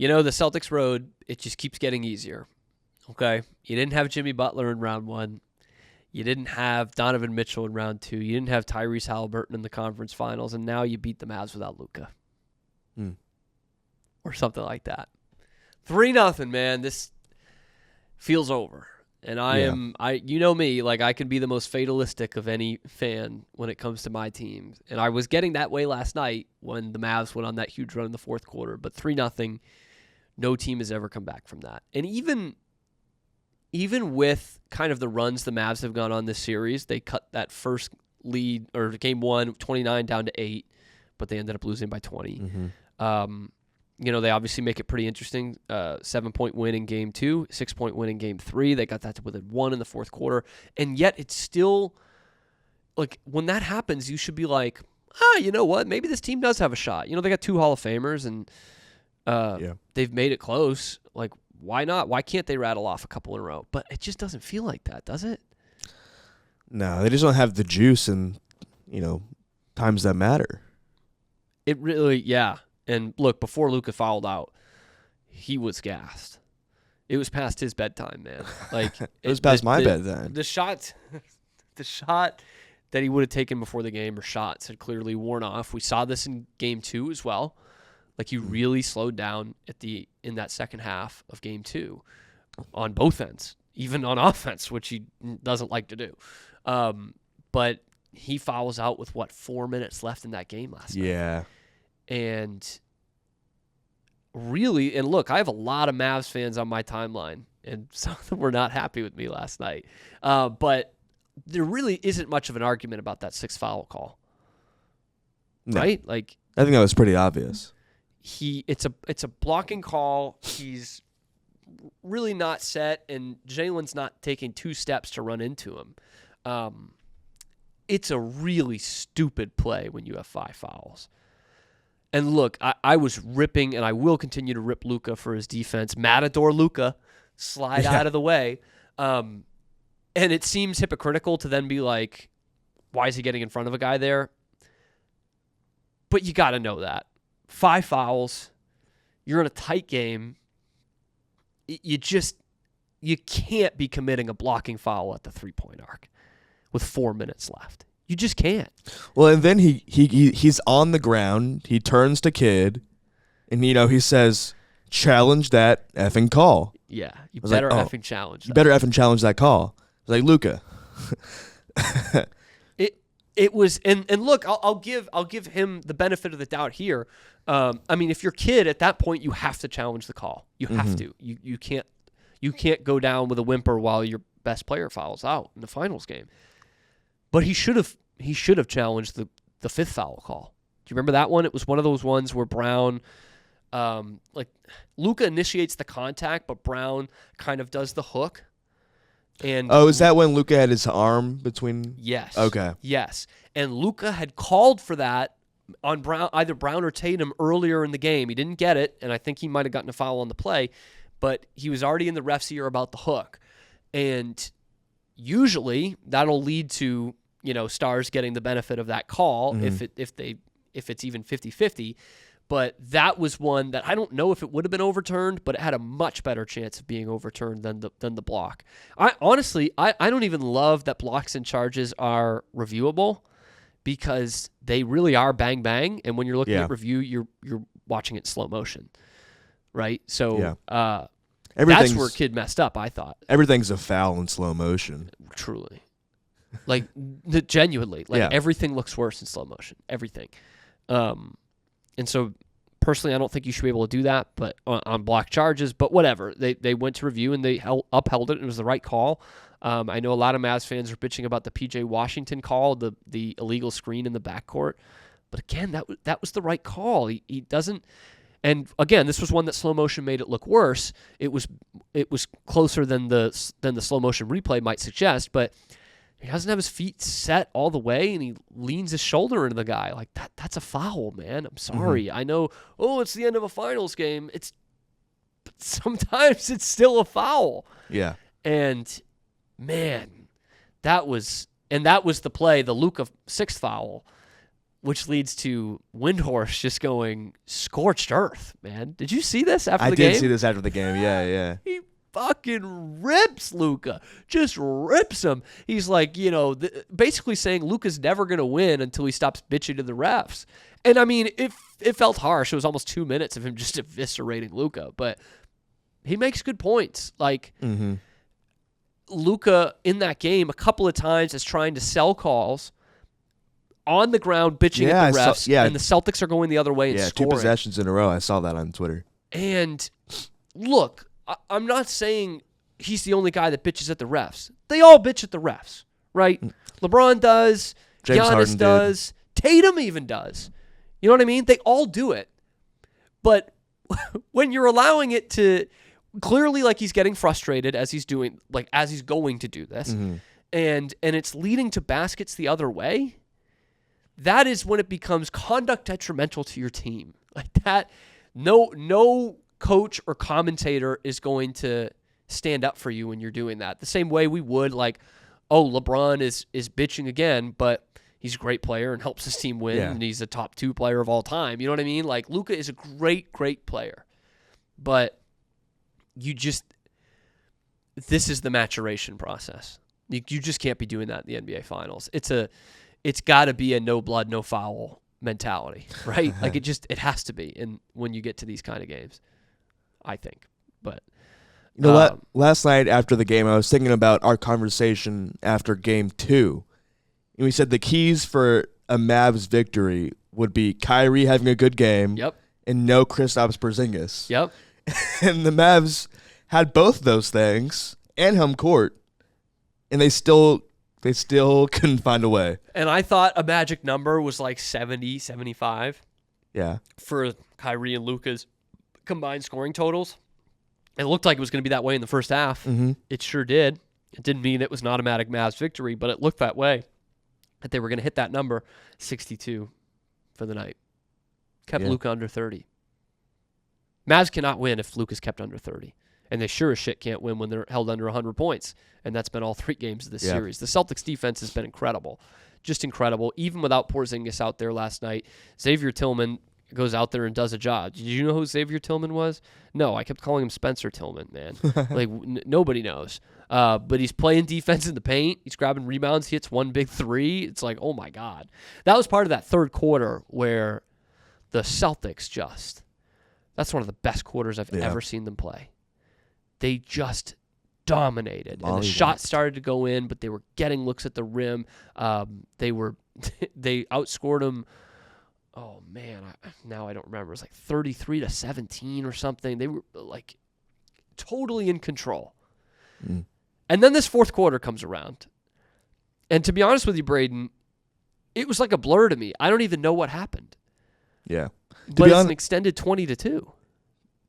The Celtics road, it just keeps getting easier. Okay? You didn't have Jimmy Butler in round 1. You didn't have Donovan Mitchell in round 2. You didn't have Tyrese Halliburton in the conference finals, and now you beat the Mavs without Luka. Or something like that. 3-0, man. This feels over. And you know me, like I can be the most fatalistic of any fan when it comes to my teams. And I was getting that way last night when the Mavs went on that huge run in the fourth quarter. But 3-0, no team has ever come back from that. And even with kind of the runs the Mavs have gone on this series, they cut that first lead, or game 1, 29 down to 8, but they ended up losing by 20. They obviously make it pretty interesting. 7-point win in game 2, 6-point win in game 3. They got that to within 1 in the fourth quarter. And yet it's still, like, when that happens, you should be like, you know what? Maybe this team does have a shot. They got 2 Hall of Famers, and they've made it close. Like, why not? Why can't they rattle off a couple in a row? But it just doesn't feel like that, does it? No, they just don't have the juice in, times that matter. It really, yeah. And look, before Luka fouled out, he was gassed. It was past his bedtime, man. Like it was past my bedtime. The shot that he would have taken before the game, or shots, had clearly worn off. We saw this in game 2 as well. Like he really slowed down in that second half of game 2 on both ends, even on offense, which he doesn't like to do. But he fouls out with 4 minutes left in that game last night. Yeah. And really, and look, I have a lot of Mavs fans on my timeline, and some of them were not happy with me last night. But there really isn't much of an argument about that 6th foul call. No. Right? Like, I think that was pretty obvious. It's a blocking call. He's really not set, and Jaylen's not taking 2 steps to run into him. It's a really stupid play when you have 5 fouls. And look, I was ripping, and I will continue to rip Luka for his defense. Matador Luka, slide out of the way. And it seems hypocritical to then be like, why is he getting in front of a guy there? But you got to know that. 5 fouls. You're in a tight game. You can't be committing a blocking foul at the 3-point arc with 4 minutes left. You just can't. Well, and then he's on the ground. He turns to Kid, and he says, "Challenge that effing call." Yeah, you better effing challenge. You better effing challenge that call. I was like, Luka. It was, and look, I'll give him the benefit of the doubt here. I mean, if you're Kid at that point, you have to challenge the call. You have to. You can't go down with a whimper while your best player fouls out in the finals game. But he should have challenged the 5th foul call. Do you remember that one? It was one of those ones where Brown, Luka initiates the contact, but Brown kind of does the hook. And is that when Luka had his arm between? Yes. Okay. Yes, and Luka had called for that on either Brown or Tatum earlier in the game. He didn't get it, and I think he might have gotten a foul on the play, but he was already in the ref's ear about the hook, and usually that'll lead to Stars getting the benefit of that call if it's even 50-50. But that was one that I don't know if it would have been overturned, but it had a much better chance of being overturned than the block. I honestly don't even love that blocks and charges are reviewable, because they really are bang bang, and when you're looking at review, you're watching it in slow motion, right? So that's where Kid messed up, I thought. Everything's a foul in slow motion. Truly. Like, genuinely. Like, everything looks worse in slow motion. Everything. And so, personally, I don't think you should be able to do that, but on block charges. But whatever. They went to review, and they upheld it, and it was the right call. I know a lot of Mavs fans are bitching about the P.J. Washington call, the illegal screen in the backcourt. But again, that was the right call. He doesn't... And again, this was one that slow motion made it look worse. It was closer than the slow motion replay might suggest, but he doesn't have his feet set all the way, and he leans his shoulder into the guy. Like, that's a foul, man. I'm sorry. I know, it's the end of a finals game. But sometimes it's still a foul. Yeah. And, man, that was the play, the Luka 6th foul. which leads to Windhorst just going scorched earth, man. Did you see this after I the game? did see this after the game. Yeah. He fucking rips Luka. Just rips him. He's like, basically saying Luka's never going to win until he stops bitching to the refs. And, I mean, it felt harsh. It was almost 2 minutes of him just eviscerating Luka. But he makes good points. Like, Luka in that game a couple of times is trying to sell calls on the ground, bitching at the refs. And the Celtics are going the other way and scoring. 2 possessions in a row. I saw that on Twitter. And, look, I'm not saying he's the only guy that bitches at the refs. They all bitch at the refs, right? LeBron does. James Giannis Harden does. Tatum even does. You know what I mean? They all do it. But when you're allowing it to clearly, like, he's getting frustrated as he's doing, like, as he's going to do this, and it's leading to baskets the other way, that is when it becomes conduct detrimental to your team. Like that, no coach or commentator is going to stand up for you when you're doing that. The same way we would, like, oh, LeBron is bitching again, but he's a great player and helps his team win, and he's a top 2 player of all time. You know what I mean? Like, Luka is a great, great player. But this is the maturation process. You just can't be doing that in the NBA Finals. It's got to be a no blood, no foul mentality, right? Like, it has to be. And when you get to these kind of games, I think. But last night after the game, I was thinking about our conversation after Game 2. And we said the keys for a Mavs victory would be Kyrie having a good game and no Kristaps Porzingis. Yep. And the Mavs had both those things and home court, and they still couldn't find a way. And I thought a magic number was like 70, 75. Yeah. For Kyrie and Luka's combined scoring totals. It looked like it was going to be that way in the first half. It sure did. It didn't mean it was an automatic Mavs victory, but it looked that way. That they were going to hit that number, 62 for the night. Kept Luka under 30. Mavs cannot win if Luka's kept under 30. And they sure as shit can't win when they're held under 100 points. And that's been all 3 games of this series. The Celtics defense has been incredible. Just incredible. Even without Porzingis out there last night, Xavier Tillman goes out there and does a job. Did you know who Xavier Tillman was? No, I kept calling him Spencer Tillman, man. Like, nobody knows. But he's playing defense in the paint. He's grabbing rebounds. He hits one big 3. It's like, oh, my God. That was part of that third quarter where the Celtics that's one of the best quarters I've ever seen them play. They just dominated. And the shots started to go in, but they were getting looks at the rim. They outscored them. Oh, man, now I don't remember. It was like 33-17 or something. They were, like, totally in control. And then this fourth quarter comes around. And to be honest with you, Braden, it was like a blur to me. I don't even know what happened. Yeah. But it's an extended 20-2.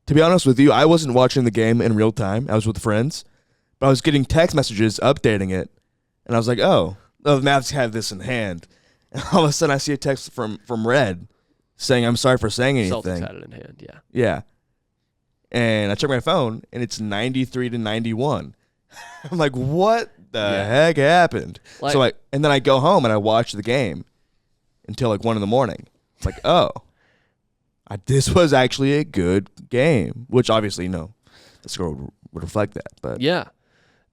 To be honest with you, I wasn't watching the game in real time. I was with friends. But I was getting text messages updating it. And I was like, the Mavs have this in hand. And all of a sudden, I see a text from Red saying, I'm sorry for saying anything. Celtics had it in hand, yeah. Yeah. And I check my phone, and it's 93-91. I'm like, what the heck happened? Like, and then I go home, and I watch the game until, like, 1 in the morning. It's like, this was actually a good game, which obviously, the score would reflect that. But yeah.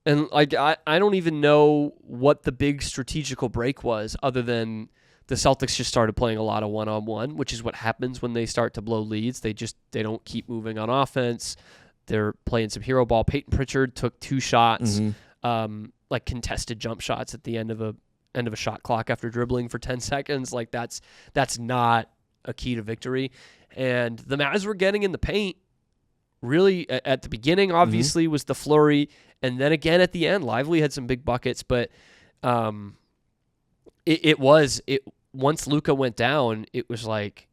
And like I don't even know what the big strategical break was other than the Celtics just started playing a lot of one-on-one, which is what happens when they start to blow leads. They don't keep moving on offense. They're playing some hero ball. Peyton Pritchard took 2 shots, like contested jump shots at the end of a shot clock after dribbling for 10 seconds. Like that's not a key to victory. And the Mavs were getting in the paint. Really, at the beginning, obviously, was the flurry. And then again at the end, Lively had some big buckets. But once Luka went down, it was like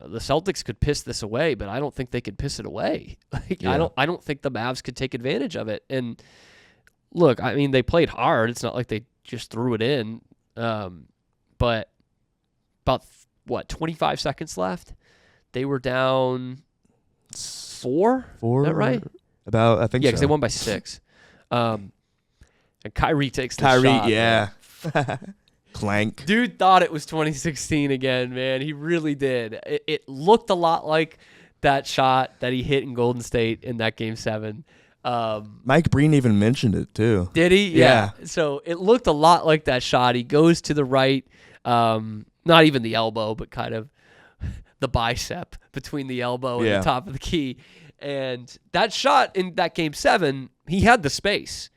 the Celtics could piss this away, but I don't think they could piss it away. I don't think the Mavs could take advantage of it. And look, I mean, they played hard. It's not like they just threw it in. But about 25 seconds left? They were down 4? Is that right? About, I think so. Yeah, because they won by 6. And Kyrie takes the shot. Yeah. clank. Dude thought it was 2016 again, man. He really did. It looked a lot like that shot that he hit in Golden State in that Game 7. Mike Breen even mentioned it, too. Did he? Yeah. So it looked a lot like that shot. He goes to the right, not even the elbow, but kind of the bicep between the elbow and the top of the key. And that shot in that Game 7, he had the space.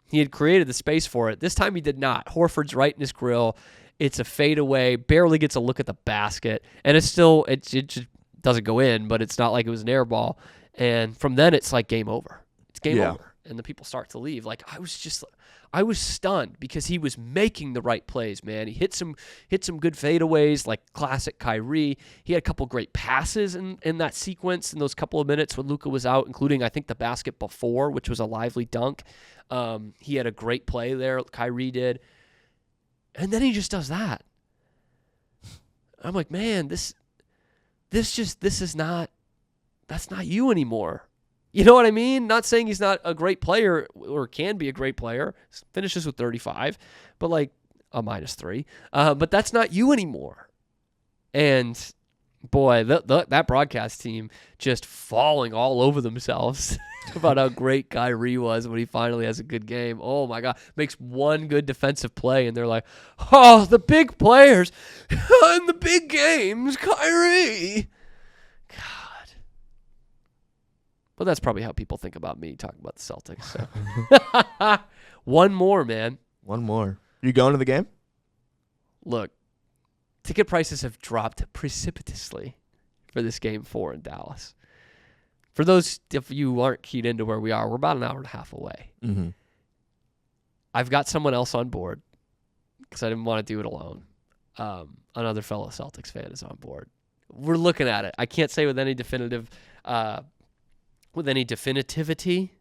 He had created the space for it. This time he did not. Horford's right in his grill. It's a fadeaway, barely gets a look at the basket. And it's still, it just doesn't go in, but it's not like it was an air ball. And from then it's like game over. It's game over. And the people start to leave. Like I was stunned because he was making the right plays, man. He hit some good fadeaways like classic Kyrie. He had a couple great passes in that sequence in those couple of minutes when Luka was out, including I think the basket before, which was a lively dunk. He had a great play there, Kyrie did. And then he just does that. I'm like, man, that's not you anymore. You know what I mean? Not saying he's not a great player or can be a great player. Finishes with 35, but like a -3. But that's not you anymore. And boy, that broadcast team just falling all over themselves about how great Kyrie was when he finally has a good game. Oh my God. Makes one good defensive play and they're like, oh, the big players in the big games, Kyrie. God. But that's probably how people think about me talking about the Celtics. So. One more, man. One more. You going to the game? Look, ticket prices have dropped precipitously for this Game 4 in Dallas. For those of you who aren't keyed into where we are, we're about an hour and a half away. Mm-hmm. I've got someone else on board because I didn't want to do it alone. Another fellow Celtics fan is on board. We're looking at it. I can't say with any definitivity.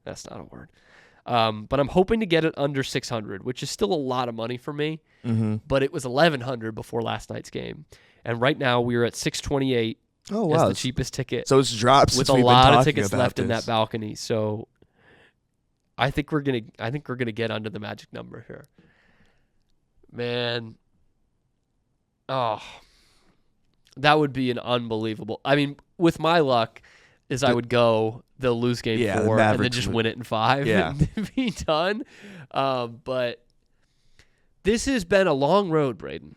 That's not a word. But I'm hoping to get it under 600, which is still a lot of money for me. Mm-hmm. But it was 1,100 before last night's game, and right now we're at 628. Oh wow, as the cheapest ticket. So it's dropped with since a we've lot been of tickets talking about left in this. that balcony. So I think we're gonna get under the magic number here, man. Oh, that would be an unbelievable. I mean, with my luck, I would go. They'll lose game 4 and then just win it in 5 and be done. But this has been a long road, Braden.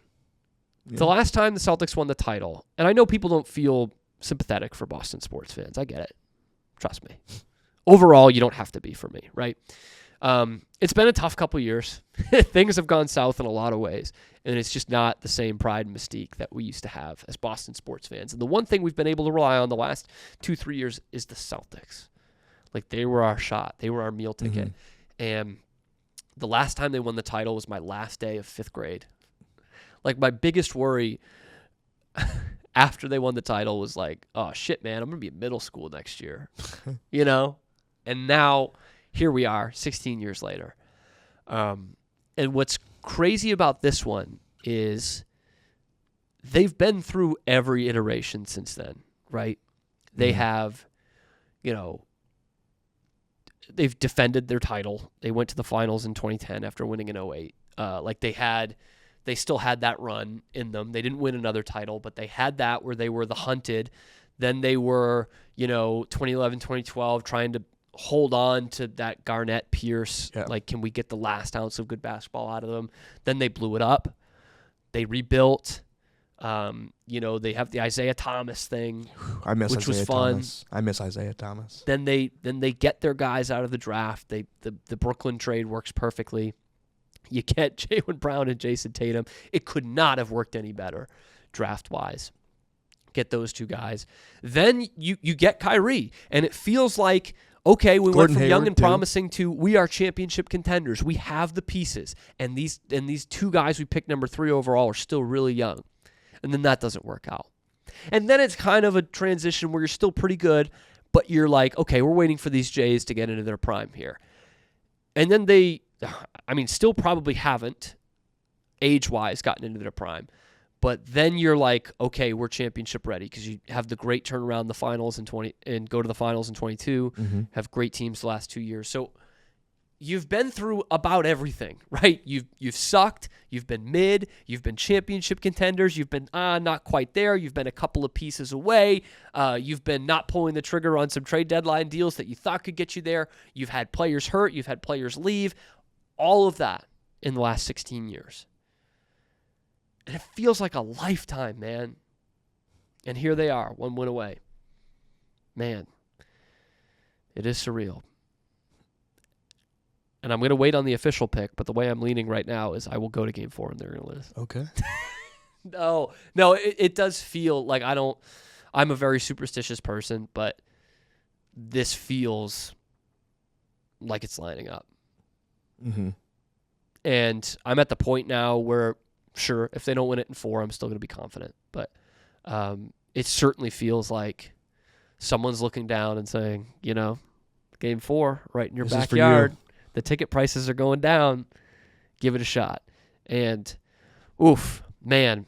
Yeah. The last time the Celtics won the title, and I know people don't feel sympathetic for Boston sports fans. I get it. Trust me. Overall, you don't have to be for me, right? It's been a tough couple years. Things have gone south in a lot of ways, and it's just not the same pride and mystique that we used to have as Boston sports fans. And the one thing we've been able to rely on the last 2-3 years is the Celtics. Like, they were our shot. They were our meal ticket. Mm-hmm. And the last time they won the title was my last day of 5th grade. Like, my biggest worry after they won the title was like, oh, shit, man, I'm going to be in middle school next year. You know? And now, here we are, 16 years later. And what's crazy about this one is they've been through every iteration since then, right? They have, they've defended their title. They went to the finals in 2010 after winning in 2008. They still had that run in them. They didn't win another title, but they had that where they were the hunted. Then they were, 2011, 2012, trying to hold on to that Garnett Pierce. Yeah. Like, can we get the last ounce of good basketball out of them? Then they blew it up. They rebuilt. They have the Isaiah Thomas thing, which was fun. I miss Isaiah Thomas. Then they get their guys out of the draft. The Brooklyn trade works perfectly. You get Jaylen Brown and Jason Tatum. It could not have worked any better draft-wise. Get those two guys. Then you get Kyrie, and it feels like, okay, we went from young and promising to we are championship contenders. We have the pieces, and these two guys we picked number 3 overall are still really young. And then that doesn't work out. And then it's kind of a transition where you're still pretty good, but you're like, okay, we're waiting for these Jays to get into their prime here. And then still probably haven't, age-wise, gotten into their prime. But then you're like, okay, we're championship ready because you have the great turnaround in the finals and go to the finals in 22, have great teams the last 2 years. So you've been through about everything, right? You've sucked, You've been mid. You've been championship contenders. You've been not quite there. You've been a couple of pieces away. You've been not pulling the trigger on some trade deadline deals that you thought could get you there. You've had players hurt. You've had players leave. All of that in the last 16 years. And it feels like a lifetime, man. And here they are, 1 win away. Man, it is surreal. And I'm going to wait on the official pick, but the way I'm leaning right now is I will go to Game 4 and they're going to lose. Okay. No, it does feel like I'm a very superstitious person, but this feels like it's lining up. Mm-hmm. And I'm at the point now where, sure, if they don't win it in 4, I'm still going to be confident. But it certainly feels like someone's looking down and saying, Game 4, right in your backyard. The ticket prices are going down. Give it a shot. And, oof, man,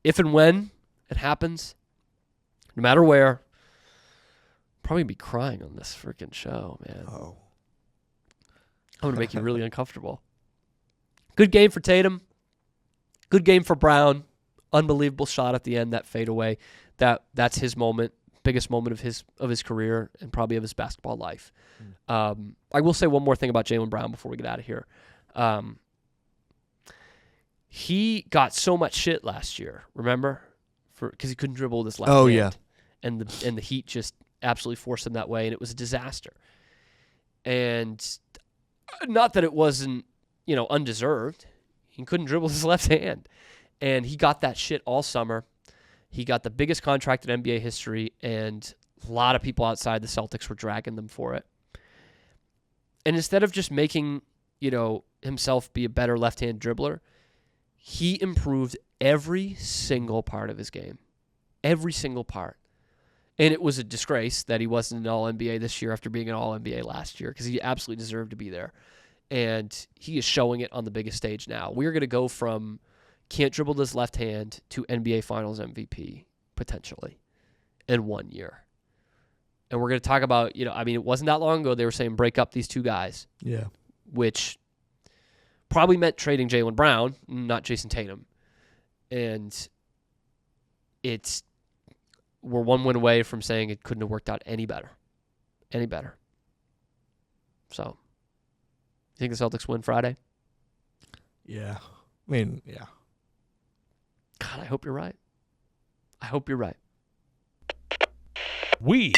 if and when it happens, no matter where, I'm probably going to be crying on this freaking show, man. Oh. I'm going to make you really uncomfortable. Good game for Tatum. Good game for Brown. Unbelievable shot at the end, that fadeaway. That's his moment. Biggest moment of his career and probably of his basketball life. I will say one more thing about Jaylen Brown before we get out of here. He got so much shit last year, remember? Because he couldn't dribble with his left hand. Yeah. And the Heat just absolutely forced him that way, and it was a disaster. And not that it wasn't, undeserved. He couldn't dribble with his left hand. And he got that shit all summer. He got the biggest contract in NBA history, and a lot of people outside the Celtics were dragging them for it. And instead of just making, himself be a better left-hand dribbler, he improved every single part of his game. Every single part. And it was a disgrace that he wasn't an All-NBA this year after being an All-NBA last year, because he absolutely deserved to be there. And he is showing it on the biggest stage now. We're going to go from can't dribble his left hand to NBA Finals MVP, potentially, in 1 year. And we're going to talk about, it wasn't that long ago they were saying break up these two guys. Yeah. Which probably meant trading Jaylen Brown, not Jason Tatum. And we're 1 win away from saying it couldn't have worked out any better. Any better. So, you think the Celtics win Friday? Yeah. Yeah. God, I hope you're right. I hope you're right. We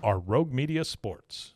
are Rogue Media Sports.